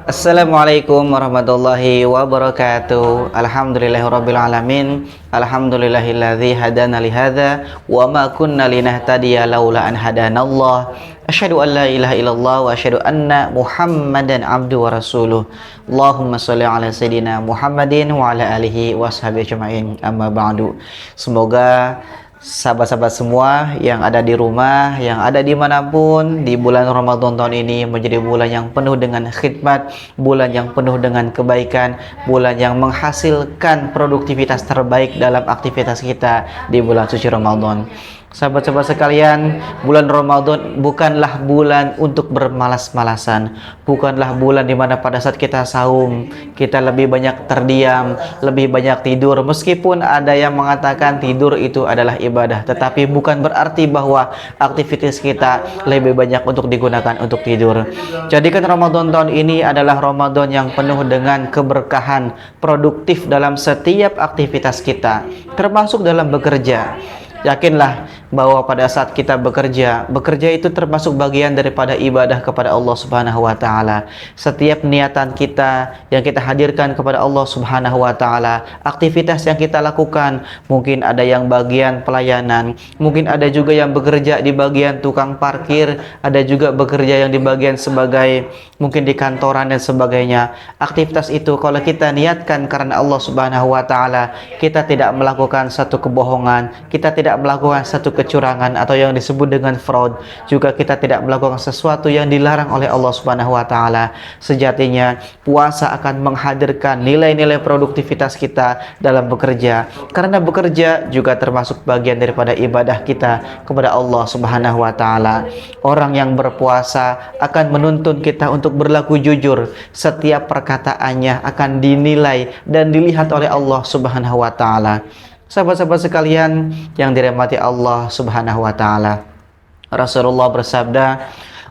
Assalamualaikum warahmatullahi wabarakatuh. Alhamdulillahirabbil alamin. Alhamdulillahilladzi hadana li hadza wa ma kunna linahtadiya laula an hadanallah. Asyhadu an la ilaha illallah wa asyhadu anna Muhammadan abduhu wa rasuluh. Allahumma shalli ala sayidina Muhammadin wa ala alihi washabihi ajmain. Amma ba'du. Semoga sahabat-sahabat semua yang ada di rumah, yang ada dimanapun, di bulan Ramadan tahun ini menjadi bulan yang penuh dengan khidmat, bulan yang penuh dengan kebaikan, bulan yang menghasilkan produktivitas terbaik dalam aktivitas kita di bulan suci Ramadan. Sahabat-sahabat sekalian, bulan Ramadan bukanlah bulan untuk bermalas-malasan, bukanlah bulan dimana pada saat kita saum kita lebih banyak terdiam, lebih banyak tidur. Meskipun ada yang mengatakan tidur itu adalah ibadah, tetapi bukan berarti bahwa aktivitas kita lebih banyak untuk digunakan untuk tidur. Jadikan Ramadan tahun ini adalah Ramadan yang penuh dengan keberkahan, produktif dalam setiap aktivitas kita, termasuk dalam bekerja. Yakinlah bahwa pada saat kita bekerja itu termasuk bagian daripada ibadah kepada Allah Subhanahu wa taala. Setiap niatan kita yang kita hadirkan kepada Allah Subhanahu wa taala, aktivitas yang kita lakukan, mungkin ada yang bagian pelayanan, mungkin ada juga yang bekerja di bagian tukang parkir, ada juga bekerja yang di bagian sebagai mungkin di kantoran dan sebagainya. Aktivitas itu kalau kita niatkan karena Allah Subhanahu wa taala, kita tidak melakukan satu kebohongan, kita tidak melakukan satu kecurangan atau yang disebut dengan fraud, juga kita tidak melakukan sesuatu yang dilarang oleh Allah Subhanahu wa taala. Sejatinya puasa akan menghadirkan nilai-nilai produktivitas kita dalam bekerja, karena bekerja juga termasuk bagian daripada ibadah kita kepada Allah Subhanahu wa taala. Orang yang berpuasa akan menuntun kita untuk berlaku jujur. Setiap perkataannya akan dinilai dan dilihat oleh Allah Subhanahu wa taala. Sahabat-sahabat sekalian yang dirahmati Allah Subhanahu wa taala, Rasulullah bersabda,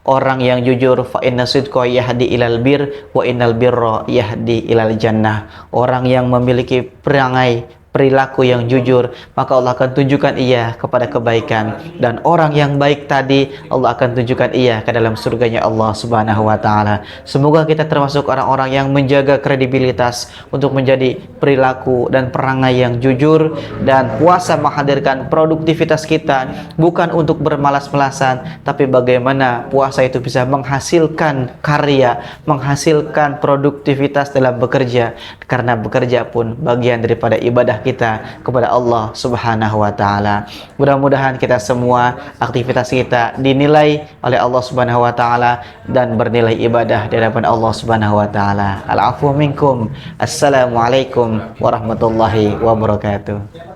orang yang jujur fa inna sidqa yahdi ilal bir wa innal birra yahdi ilal jannah. Orang yang memiliki perangai perilaku yang jujur, maka Allah akan tunjukkan ia kepada kebaikan, dan orang yang baik tadi Allah akan tunjukkan ia ke dalam surganya Allah Subhanahu wa taala. Semoga kita termasuk orang-orang yang menjaga kredibilitas untuk menjadi perilaku dan perangai yang jujur, dan puasa menghadirkan produktivitas kita bukan untuk bermalas-malasan, tapi bagaimana puasa itu bisa menghasilkan karya, menghasilkan produktivitas dalam bekerja, karena bekerja pun bagian daripada ibadah kita kepada Allah Subhanahu wa taala. Mudah-mudahan kita semua aktivitas kita dinilai oleh Allah Subhanahu wa taala dan bernilai ibadah di hadapan Allah Subhanahu wa taala. Al-afwu minkum. Assalamualaikum warahmatullahi wabarakatuh.